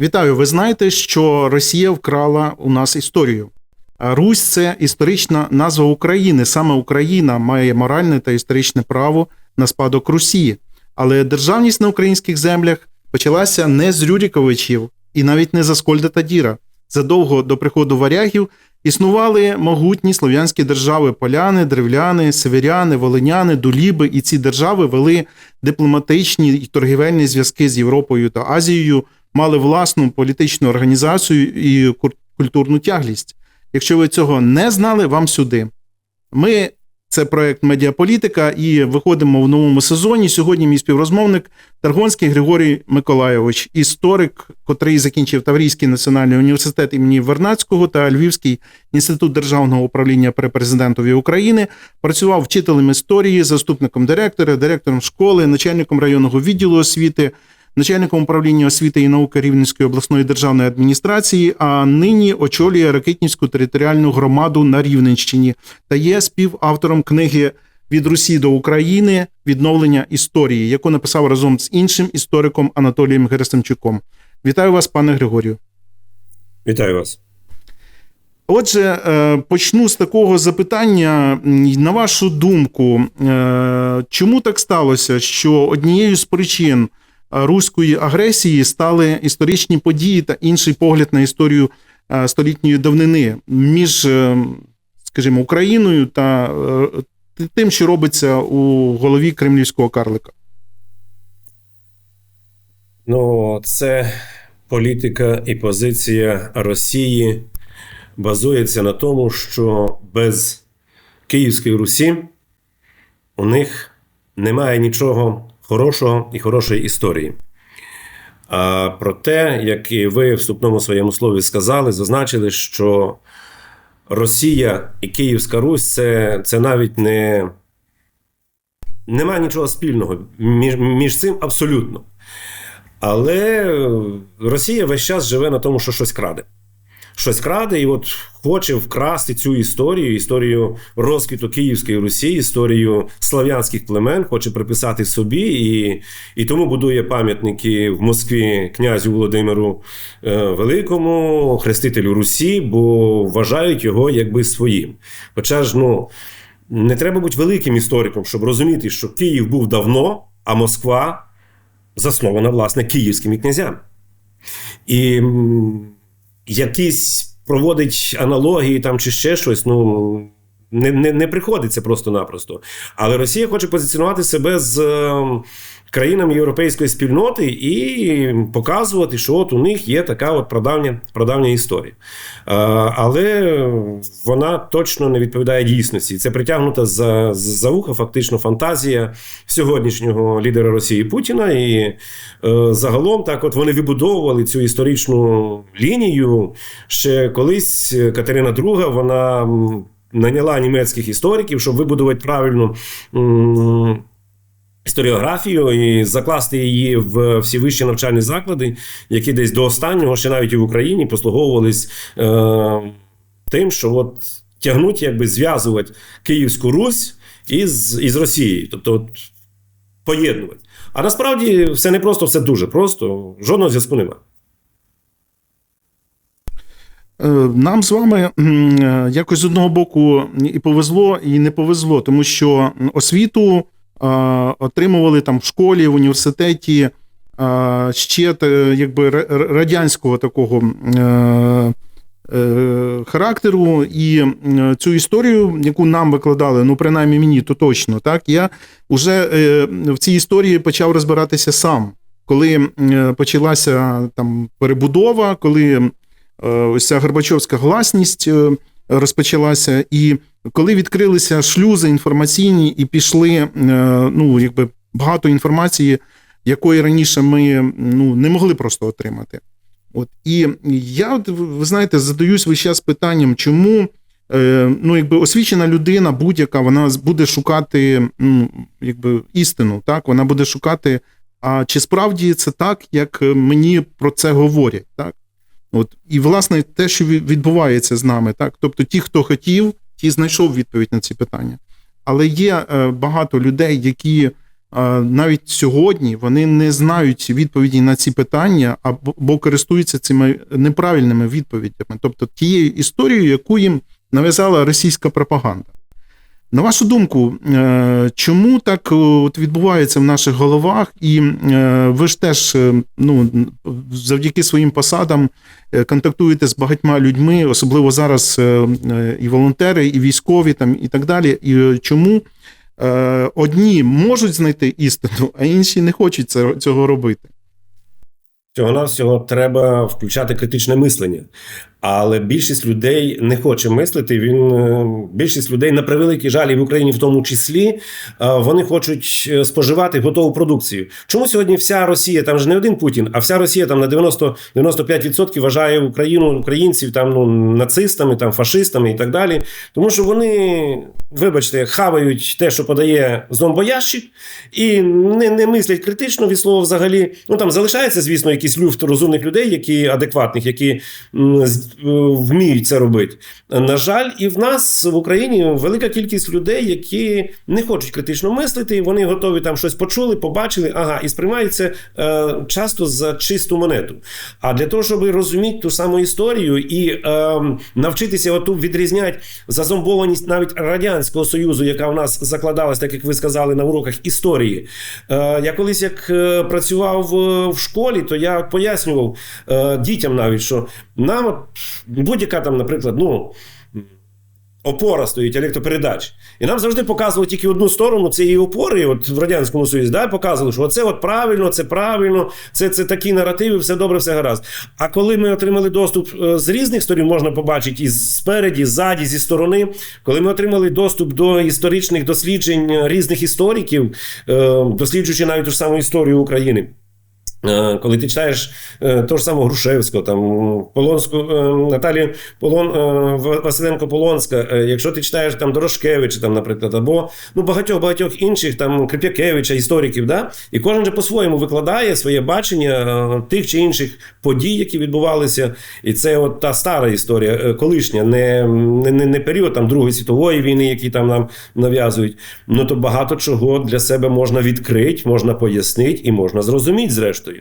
Вітаю, ви знаєте, що Росія вкрала у нас історію. Русь – це історична назва України. Саме Україна має моральне та історичне право на спадок Русі. Але державність на українських землях почалася не з Рюриковичів і навіть не з Аскольда та Діра. Задовго до приходу варягів існували могутні слов'янські держави – поляни, древляни, северяни, волиняни, дуліби. І ці держави вели дипломатичні і торгівельні зв'язки з Європою та Азією, мали власну політичну організацію і культурну тяглість. Якщо ви цього не знали, вам сюди. Ми – це проєкт «Медіаполітика» і виходимо в новому сезоні. Сьогодні мій співрозмовник Таргонський Григорій Миколайович, історик, котрий закінчив Таврійський національний університет імені Вернадського та Львівський інститут державного управління при президентові України, працював вчителем історії, заступником директора, директором школи, начальником районного відділу освіти, начальником управління освіти і науки Рівненської обласної державної адміністрації, а нині очолює Ракитнівську територіальну громаду на Рівненщині та є співавтором книги «Від Русі до України. Відновлення історії», яку написав разом з іншим істориком Анатолієм Герасимчуком. Вітаю вас, пане Григорію. Вітаю вас. Отже, почну з такого запитання. На вашу думку, чому так сталося, що однією з причин руської агресії стали історичні події та інший погляд на історію столітньої давнини між, скажімо, Україною та тим, що робиться у голові кремлівського карлика? Це політика і позиція Росії базується на тому, що без Київської Русі у них немає нічого хорошого і хорошої історії. А про те, як і ви в вступному своєму слові сказали, зазначили, що Росія і Київська Русь – це навіть немає нічого спільного між цим абсолютно. Але Росія весь час живе на тому, що щось краде. Щось краде і от хоче вкрасти цю історію розквіту Київської Русі, історію слав'янських племен, хоче приписати собі і тому будує пам'ятники в Москві князю Володимиру Великому, хрестителю Русі, бо вважають його якби своїм. Хоча ж, не треба бути великим істориком, щоб розуміти, що Київ був давно, а Москва заснована, власне, київськими князями. І якісь проводить аналогії там чи ще щось, не приходиться просто-напросто. Але Росія хоче позиціонувати себе з країнами європейської спільноти і показувати, що от у них є така от прадавня історія. Але вона точно не відповідає дійсності. Це притягнута за вуха фактично фантазія сьогоднішнього лідера Росії Путіна. І загалом так от вони вибудовували цю історичну лінію. Ще колись Катерина II, вона наняла німецьких істориків, щоб вибудувати правильну історіографію і закласти її в всі вищі навчальні заклади, які десь до останнього, ще навіть і в Україні, послуговувались тим, що от тягнуть, якби зв'язувати Київську Русь із Росією. Тобто поєднувати. А насправді все не просто, все дуже просто. Жодного зв'язку немає. Нам з вами якось з одного боку і повезло, і не повезло, тому що освіту отримували там в школі, в університеті ще якби радянського такого характеру, і цю історію, яку нам викладали, принаймні мені, то точно, так, я вже в цій історії почав розбиратися сам, коли почалася там перебудова, коли ось ця Горбачовська гласність розпочалася, і коли відкрилися шлюзи інформаційні і пішли, якби багато інформації, якої раніше ми не могли просто отримати. От. І я, ви знаєте, задаюсь весь час питанням, чому якби освічена людина будь-яка, вона буде шукати істину, так? Вона буде шукати, а чи справді це так, як мені про це говорять, так? От. І, власне, те, що відбувається з нами, так? Тобто ті, хто хотів, ті знайшов відповідь на ці питання. Але є багато людей, які навіть сьогодні вони не знають відповіді на ці питання або користуються цими неправильними відповідями, тобто тією історією, яку їм нав'язала російська пропаганда. На вашу думку, чому так от відбувається в наших головах, і ви ж теж завдяки своїм посадам контактуєте з багатьма людьми, особливо зараз і волонтери, і військові там, і так далі, і чому одні можуть знайти істину, а інші не хочуть цього робити? Всього-навсього треба включати критичне мислення. Але більшість людей не хоче мислити. Більшість людей, на превеликий жаль, і в Україні в тому числі, вони хочуть споживати готову продукцію. Чому сьогодні вся Росія, там же не один Путін, а вся Росія там на 90-95% вважає Україну, українців там, нацистами, там, фашистами і так далі. Тому що вони, вибачте, хавають те, що подає зомбоящик, і не мислять критично від слова взагалі. Там залишається, звісно, якийсь люфт розумних людей, які адекватних, які вміють це робити. На жаль, і в нас в Україні велика кількість людей, які не хочуть критично мислити, вони готові там щось почули, побачили, і сприймають це часто за чисту монету. А для того, щоб розуміти ту саму історію і навчитися оту відрізняти зазомбованість навіть Радянського Союзу, яка в нас закладалась, так як ви сказали, на уроках історії. Я колись, як працював в школі, то я пояснював дітям навіть, що нам будь-яка там, наприклад, опора стоїть електропередач. І нам завжди показували тільки одну сторону цієї опори, от в Радянському Союзі, показували, що оце от правильно, це такі наративи, все добре, все гаразд. А коли ми отримали доступ з різних сторін, можна побачити і спереді, ззаді, зі сторони, коли ми отримали доступ до історичних досліджень різних істориків, досліджуючи навіть ту ж саму історію України, коли ти читаєш того ж самого Грушевського, там, Наталію Василенко-Полонська, якщо ти читаєш там Дорошкевича, там, наприклад, або багатьох інших, там, Крип'якевича, істориків, і кожен же по-своєму викладає своє бачення тих чи інших подій, які відбувалися. І це от та стара історія, колишня, не період там Другої світової війни, які там нам нав'язують. То багато чого для себе можна відкрити, можна пояснити і можна зрозуміти, зрештою.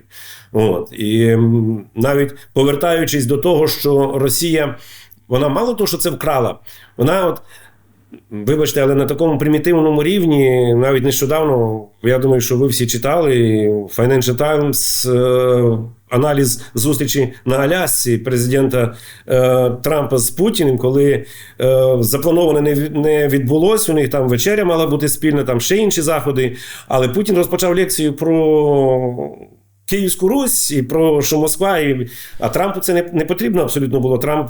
І навіть повертаючись до того, що Росія, вона мало того, що це вкрала, вона вибачте, але на такому примітивному рівні, навіть нещодавно, я думаю, що ви всі читали, Financial Times, аналіз зустрічі на Алясці президента Трампа з Путіним, коли заплановане не відбулось, у них там вечеря мала бути спільна, там ще інші заходи, але Путін розпочав лекцію про Київську Русь і про що Москва, а Трампу це не потрібно абсолютно було. Трамп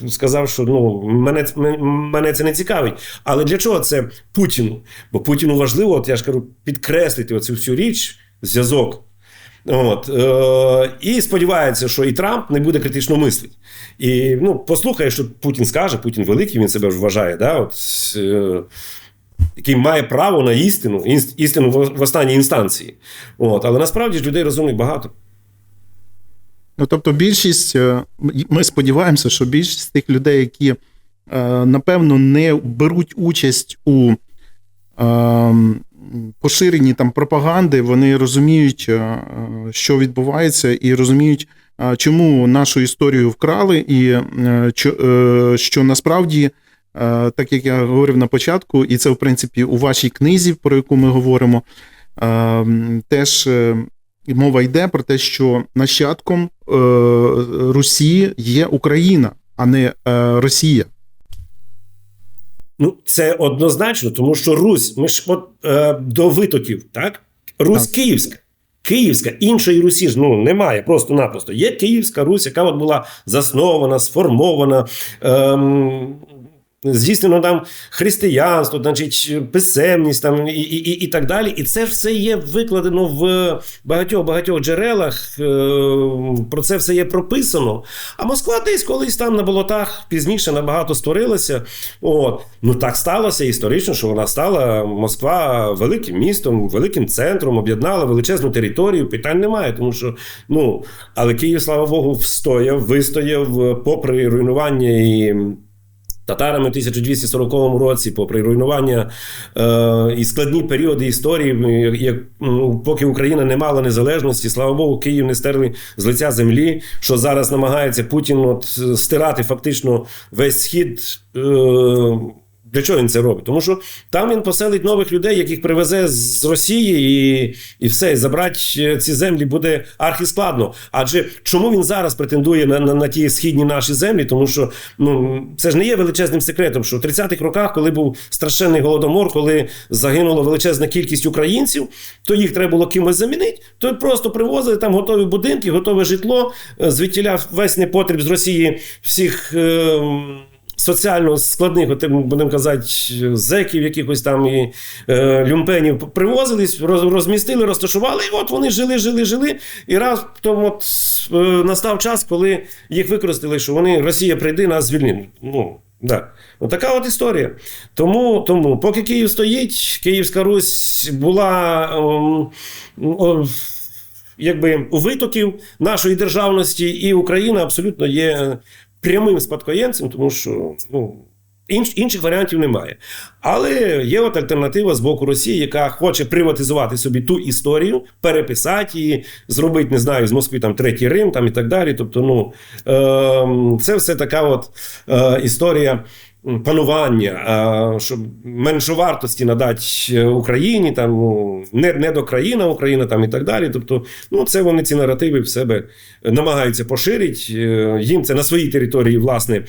сказав, що мене це не цікавить. Але для чого це Путіну? Бо Путіну важливо, я ж кажу, підкреслити оцю всю річ, зв'язок. І сподівається, що і Трамп не буде критично мислити. І послухає, що Путін скаже, Путін великий, він себе вважає, який має право на істину в останній інстанції. Але насправді ж людей розумних багато. Тобто більшість, ми сподіваємося, що більшість тих людей, які, напевно, не беруть участь у поширенні там пропаганди, вони розуміють, що відбувається, і розуміють, чому нашу історію вкрали, і що насправді, так як я говорив на початку, і це, в принципі, у вашій книзі, про яку ми говоримо, теж мова йде про те, що нащадком Русі є Україна, а не Росія. Це однозначно, тому що Русь, ми ж до витоків, так? Русь так. Київська, іншої Русі ж немає, просто-напросто. Є Київська Русь, яка була заснована, сформована, здійснено там християнство, значить, писемність там, і так далі. І це все є викладено в багатьох джерелах, про це все є прописано. А Москва десь колись там на болотах пізніше набагато створилася. Так сталося історично, що вона стала, Москва, великим містом, великим центром, об'єднала величезну територію, питань немає, тому що, але Київ, слава Богу, вистояв, попри руйнування і татарами в 1240 році, попри руйнування і складні періоди історії, поки Україна не мала незалежності, слава Богу, Київ не стерли з лиця землі, що зараз намагається Путін стирати фактично весь схід. Для чого він це робить? Тому що там він поселить нових людей, яких привезе з Росії, і все, і забрати ці землі буде архіскладно. Адже чому він зараз претендує на ті східні наші землі? Тому що це ж не є величезним секретом, що в 30-х роках, коли був страшенний голодомор, коли загинула величезна кількість українців, то їх треба було кимось замінити, то просто привозили там готові будинки, готове житло, звідтіля весь непотріб з Росії всіх соціально складних, будемо казати, зеків якихось там і люмпенів привозились, розмістили, розташували, і от вони жили. І раптом настав час, коли їх використали, що Росія прийде, нас звільнить. Да. Така от історія. Тому, поки Київ стоїть, Київська Русь була якби у витоків нашої державності, і Україна абсолютно є прямим спадкоємцем, тому що інших варіантів немає. Але є от альтернатива з боку Росії, яка хоче приватизувати собі ту історію, переписати її, зробити, не знаю, з Москви там Третій Рим там, і так далі. Тобто, це все така от історія панування, щоб меншовартості надати Україні, там, недокраїна Україна там, і так далі. Тобто, це вони ці наративи в себе намагаються поширити. Їм це на своїй території, власне,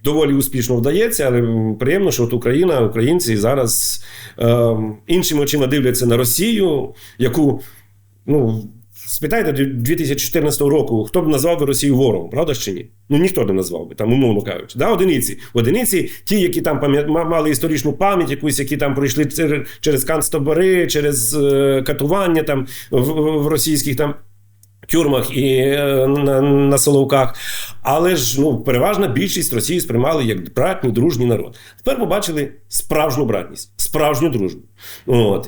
доволі успішно вдається, але приємно, що от Україна, українці зараз іншими очима дивляться на Росію, яку, спитайте 2014 року, хто б назвав би Росію ворогом, правда чи ні? Ніхто не назвав би, там, умовно кажучи. Да, одиниці, ті, які там мали історичну пам'ять, якусь, які там пройшли через канцтабори, через катування там в російських там тюрмах і на Соловках. Але ж переважна більшість Росії сприймали як братній, дружній народ. Тепер побачили справжню братність, справжню дружбу.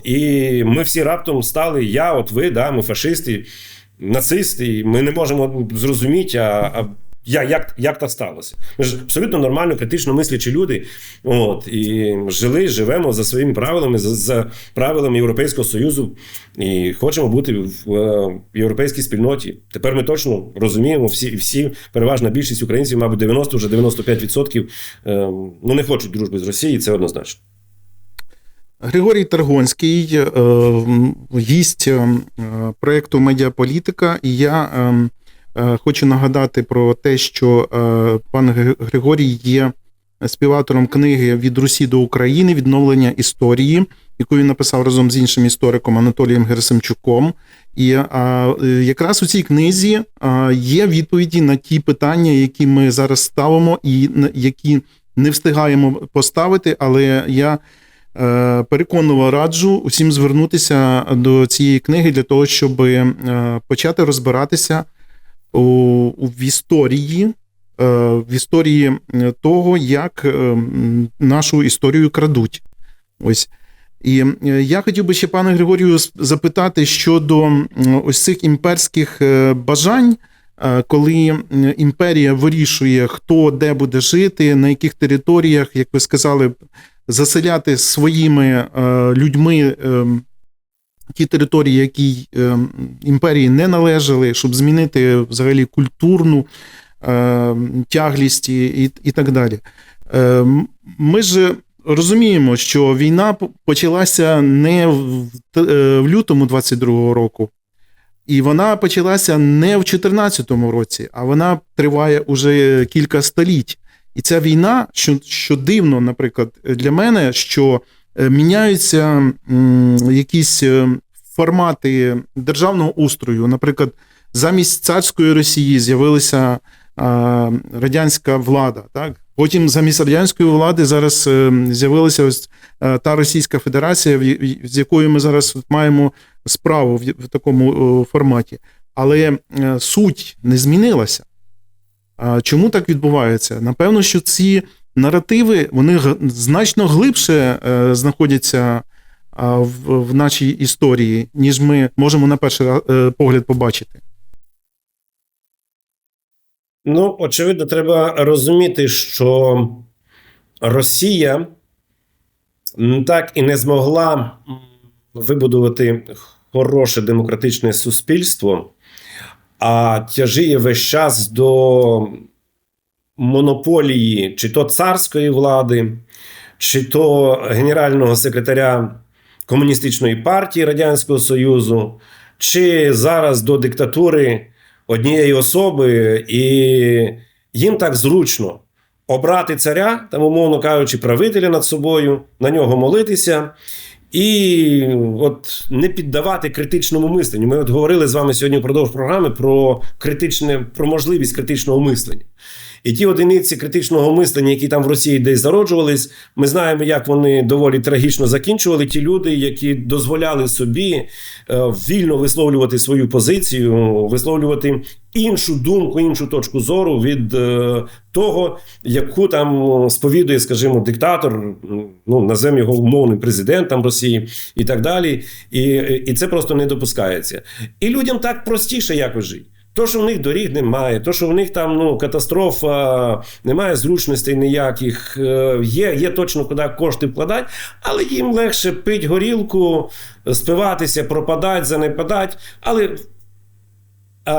І ми всі раптом стали, ви, ми фашисти, нацисти, і ми не можемо зрозуміти, як так сталося. Ми ж абсолютно нормально, критично мислячі люди. І живемо за своїми правилами, за правилами Європейського Союзу. І хочемо бути в європейській спільноті. Тепер ми точно розуміємо, всі переважна більшість українців, мабуть, 90, вже 95%, не хочуть дружби з Росією, це однозначно. Григорій Таргонський, гість проєкту «Медіаполітика», і я хочу нагадати про те, що пан Григорій є співавтором книги «Від Русі до України. Відновлення історії», яку він написав разом з іншим істориком Анатолієм Герасимчуком. І якраз у цій книзі є відповіді на ті питання, які ми зараз ставимо і які не встигаємо поставити, але я переконливо раджу усім звернутися до цієї книги для того, щоб почати розбиратися в історії того, як нашу історію крадуть. Ось. І я хотів би ще пана Григорію запитати щодо ось цих імперських бажань, коли імперія вирішує, хто де буде жити, на яких територіях, як ви сказали, заселяти своїми людьми ті території, які імперії не належали, щоб змінити взагалі культурну тяглість і так далі. Ми ж розуміємо, що війна почалася не в лютому 22-го року, і вона почалася не в 14-му році, а вона триває уже кілька століть. І ця війна, що дивно, наприклад, для мене, що міняються якісь формати державного устрою. Наприклад, замість царської Росії з'явилася радянська влада. Так? Потім замість радянської влади зараз з'явилася ось та Російська Федерація, з якою ми зараз маємо справу в такому форматі. Але суть не змінилася. Чому так відбувається? Напевно, що ці наративи, вони значно глибше знаходяться в нашій історії, ніж ми можемо на перший погляд побачити. Ну, очевидно, треба розуміти, що Росія так і не змогла вибудувати хороше демократичне суспільство, а тяжіє весь час до монополії чи то царської влади, чи то генерального секретаря Комуністичної партії Радянського Союзу, чи зараз до диктатури однієї особи, і їм так зручно обрати царя, там, умовно кажучи, правителя над собою, на нього молитися і от не піддавати критичному мисленню. Ми от говорили з вами сьогодні впродовж програми про можливість критичного мислення. І ті одиниці критичного мислення, які там в Росії десь зароджувались, ми знаємо, як вони доволі трагічно закінчували. Ті люди, які дозволяли собі вільно висловлювати свою позицію, висловлювати іншу думку, іншу точку зору від того, яку там сповідує, скажімо, диктатор, ну, називаємо його умовним президентом Росії і так далі. І це просто не допускається. І людям так простіше якось жити. То, що в них доріг немає, то, що в них там катастрофа, немає зручностей ніяких, є точно куди кошти вкладати, але їм легше пити горілку, спиватися, пропадати, занепадати, але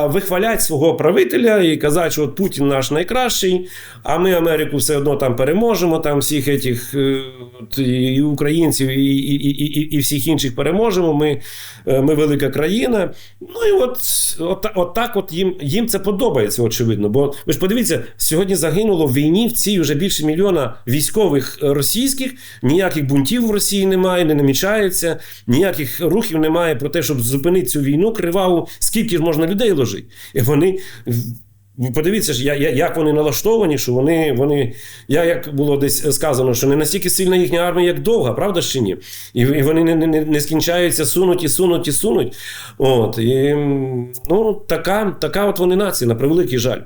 вихвалять свого правителя і казати, що от Путін наш найкращий, а ми Америку все одно там переможемо, там всіх этих і українців, і всіх інших переможемо, ми велика країна. Ну і от так от їм це подобається, очевидно. Бо ви ж подивіться, сьогодні загинуло в війні в цій вже більше мільйона військових російських, ніяких бунтів в Росії немає, не намічається, ніяких рухів немає про те, щоб зупинити цю війну криваву, скільки ж можна людей ложить. І вони, подивіться ж, як вони налаштовані, що вони, як було десь сказано, що не настільки сильна їхня армія, як довга, правда ж чи ні? І вони не скінчаються, сунуть. От, і, ну, така от вони нація, на превеликий жаль.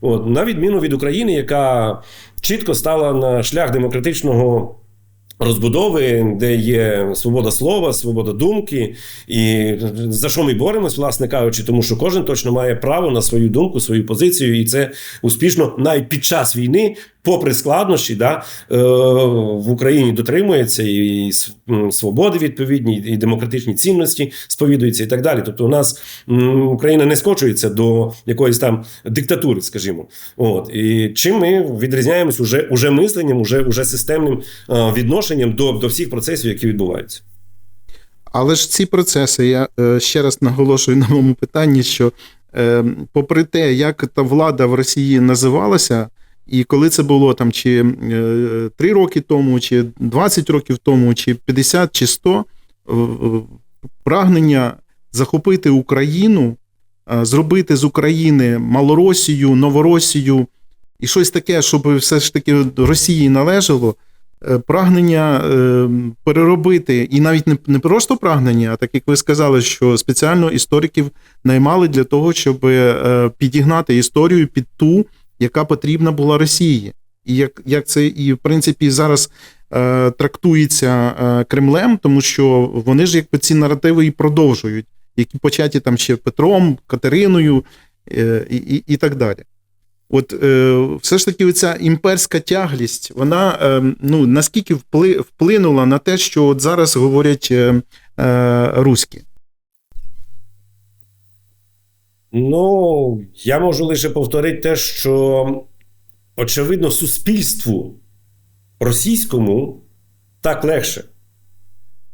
От, на відміну від України, яка чітко стала на шлях демократичного розбудови, де є свобода слова, свобода думки, і за що ми боремось, власне кажучи, тому що кожен точно має право на свою думку, свою позицію, і це успішно навіть під час війни, попри складнощі, в Україні дотримується і свободи відповідні, і демократичні цінності сповідуються і так далі. Тобто у нас Україна не скочується до якоїсь там диктатури, скажімо. От. І чим ми відрізняємось уже мисленням, уже системним відношенням до всіх процесів, які відбуваються. Але ж ці процеси, я ще раз наголошую на моєму питанні, що попри те, як та влада в Росії називалася, і коли це було там чи 3 роки тому, чи 20 років тому, чи 50, чи 100, прагнення захопити Україну, зробити з України Малоросію, Новоросію і щось таке, щоб все ж таки Росії належало, прагнення переробити, і навіть не просто прагнення, а так як ви сказали, що спеціально істориків наймали для того, щоб підігнати історію під ту, яка потрібна була Росії. І як це і в принципі зараз трактується Кремлем, тому що вони ж якби ці наративи і продовжують, які початі там ще Петром, Катериною і так далі. От все ж таки ця імперська тяглість, вона наскільки вплинула на те, що от зараз говорять руські? Ну, я можу лише повторити те, що, очевидно, суспільству російському так легше.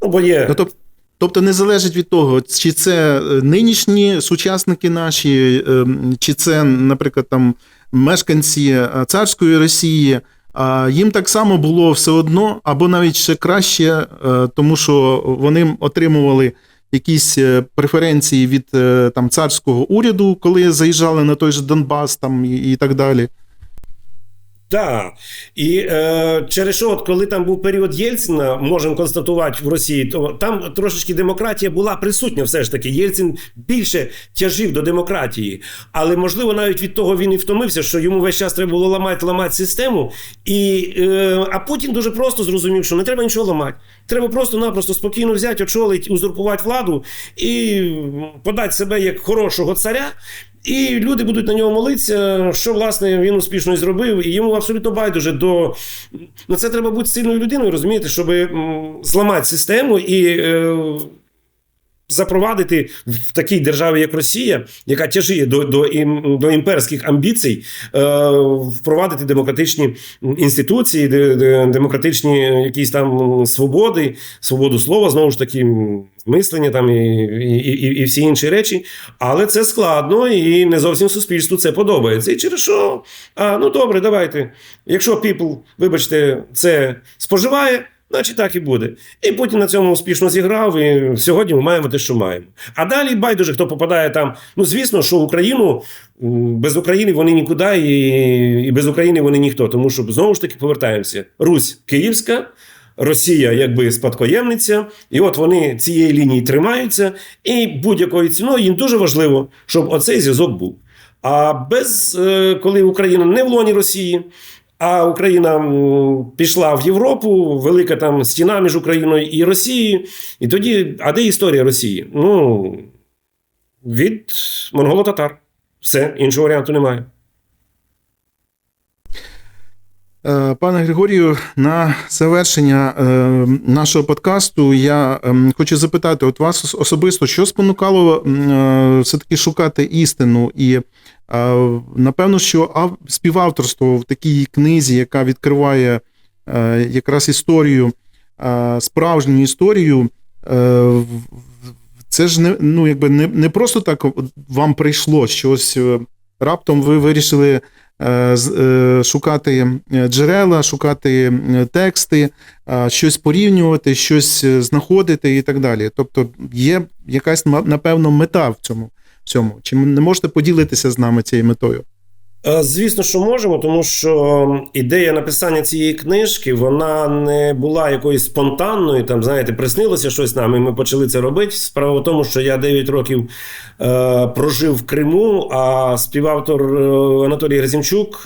Ну, бо є... Тобто не залежить від того, чи це нинішні сучасники наші, чи це, наприклад, там мешканці царської Росії, їм так само було все одно, або навіть ще краще, тому що вони отримували якісь преференції від там царського уряду, коли заїжджали на той же Донбас там і так далі. Так. І через що, от коли там був період Єльцина, можемо констатувати в Росії, то там трошечки демократія була присутня все ж таки. Єльцин більше тяжів до демократії. Але, можливо, навіть від того він і втомився, що йому весь час треба було ламати систему. А Путін дуже просто зрозумів, що не треба нічого ламати. Треба просто-напросто спокійно взяти, очолити, узурпувати владу і подати себе як хорошого царя. І люди будуть на нього молитися, що, власне, він успішно і зробив, і йому абсолютно байдуже до... Ну, це треба бути сильною людиною, розумієте, щоб зламати систему і запровадити в такій державі, як Росія, яка тяжіє до імперських амбіцій, впровадити демократичні інституції, демократичні якісь там свободи, свободу слова, знову ж таки, мислення там і всі інші речі. Але це складно, і не зовсім суспільству це подобається. І через що? Ну добре, давайте. Якщо people, вибачте, це споживає, значить так і буде. І Путін на цьому успішно зіграв, і сьогодні ми маємо те, що маємо. А далі байдуже, хто попадає там. Ну, звісно, що Україну, без України вони нікуди, і без України вони ніхто. Тому що, знову ж таки, повертаємося. Русь київська, Росія якби спадкоємниця, і от вони цієї лінії тримаються, і будь-якою ціною їм дуже важливо, щоб оцей зв'язок був. А коли Україна не в лоні Росії, а Україна пішла в Європу, велика там стіна між Україною і Росією. І тоді, а де історія Росії? Ну, від монголо-татар. Все, іншого варіанту немає. Пане Григорію, на завершення нашого подкасту я хочу запитати от вас особисто, що спонукало все-таки шукати істину і напевно, що співавторство в такій книзі, яка відкриває якраз історію, справжню історію, це ж не просто так вам прийшло, щось раптом ви вирішили шукати джерела, шукати тексти, щось порівнювати, щось знаходити і так далі. Тобто є якась, напевно, мета в цьому. Чи не можете поділитися з нами цією метою? Звісно, що можемо, тому що ідея написання цієї книжки, вона не була якоюсь спонтанною, там, знаєте, приснилося щось нам, і ми почали це робити. Справа в тому, що я 9 років прожив в Криму, а співавтор Анатолій Герасимчук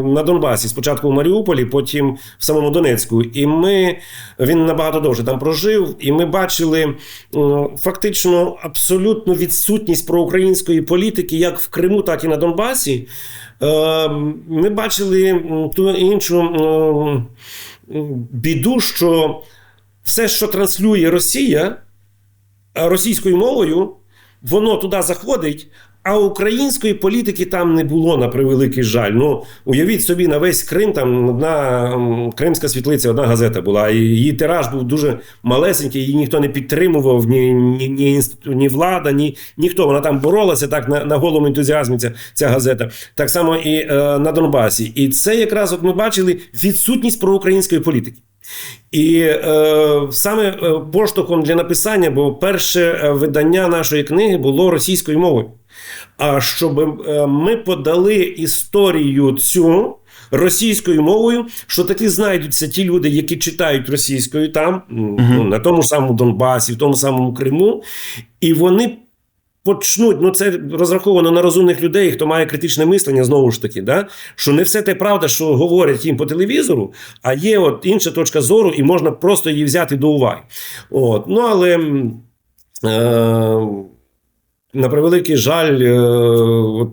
на Донбасі. Спочатку в Маріуполі, потім в самому Донецьку. І він набагато довше там прожив, і ми бачили фактично абсолютну відсутність проукраїнської політики як в Криму, так і на Донбасі. Ми бачили ту іншу біду, що все, що транслює Росія російською мовою, воно туди заходить, а української політики там не було, на превеликий жаль. Ну, уявіть собі, на весь Крим, там одна кримська світлиця, одна газета була, і її тираж був дуже малесенький, її ніхто не підтримував, ні влада, ніхто. Вона там боролася так на голому ентузіазмі, ця газета. Так само і на Донбасі. І це якраз от ми бачили відсутність проукраїнської політики. І саме поштовхом для написання, бо перше видання нашої книги було російською мовою. А щоб ми подали історію цю російською мовою, що таки знайдуться ті люди, які читають російською там, на тому ж самому Донбасі, в тому самому Криму, і вони почнуть, це розраховано на розумних людей, хто має критичне мислення, знову ж таки, да? Що не все те правда, що говорять їм по телевізору, а є от інша точка зору, і можна просто її взяти до уваги. Але на превеликий жаль,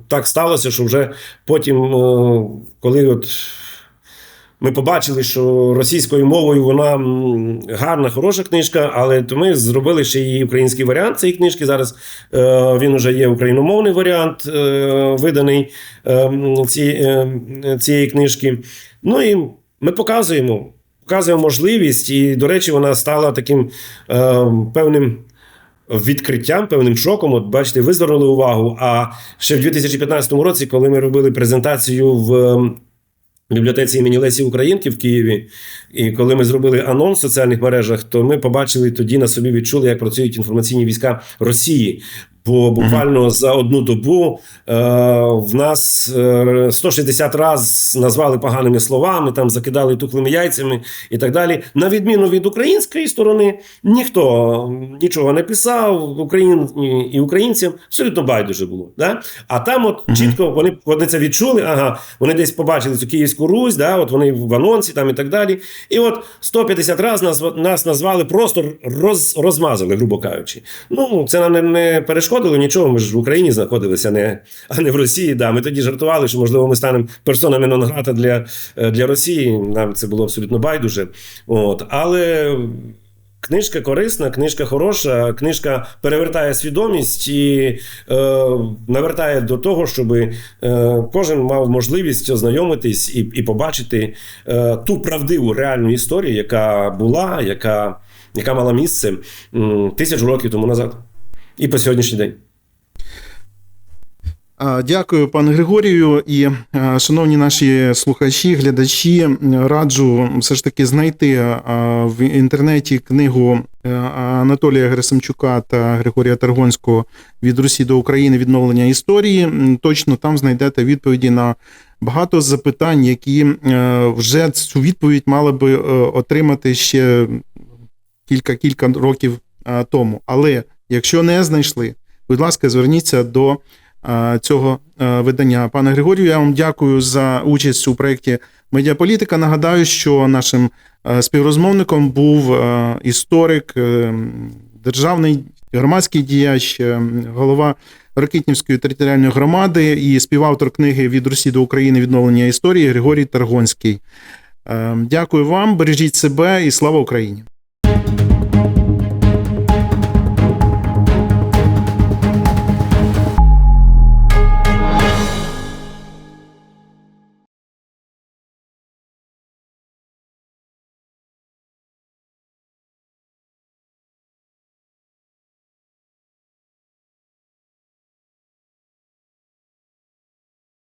так сталося, що вже потім, коли ми побачили, що російською мовою вона гарна, хороша книжка, але то ми зробили ще і український варіант цієї книжки. Зараз він вже є україномовний варіант, виданий цієї книжки. Ну і ми показуємо можливість, і, до речі, вона стала таким певним відкриттям, певним шоком. От бачите, ви звернули увагу. А ще в 2015 році, коли ми робили презентацію в бібліотеці імені Лесі Українки в Києві, і коли ми зробили анонс в соціальних мережах, то ми побачили, тоді на собі відчули, як працюють інформаційні війська Росії. Бо буквально за одну добу в нас 160 раз назвали поганими словами, там закидали тухлими яйцями і так далі. На відміну від української сторони, ніхто нічого не писав, і українцям абсолютно байдуже було. Да? А там от чітко вони це відчули, вони десь побачили цю Київську Русь, да? От вони в анонсі там і так далі. І от 150 раз нас назвали, просто розмазали, грубо кажучи. Це нам не перешкодило виходило нічого, ми ж в Україні знаходилися, а не в Росії. Да, ми тоді жартували, що, можливо, ми станемо персонами нон-грата для Росії. Нам це було абсолютно байдуже. Але книжка корисна, книжка хороша, книжка перевертає свідомість і навертає до того, щоб кожен мав можливість ознайомитись і побачити ту правдиву реальну історію, яка була, яка мала місце 1000 років тому назад і по сьогоднішній день. Дякую, пане Григорію. І, шановні наші слухачі, глядачі, раджу все ж таки знайти в інтернеті книгу Анатолія Герасимчука та Григорія Таргонського «Від Русі до України. Відновлення історії». Точно там знайдете відповіді на багато запитань, які вже цю відповідь мали би отримати ще кілька років тому. Але якщо не знайшли, будь ласка, зверніться до цього видання. Пане Григорію, я вам дякую за участь у проєкті «Медіаполітика». Нагадаю, що нашим співрозмовником був історик, державний громадський діяч, голова Рокитнівської територіальної громади і співавтор книги «Від Русі до України. Відновлення історії» Григорій Таргонський. Дякую вам, бережіть себе і слава Україні!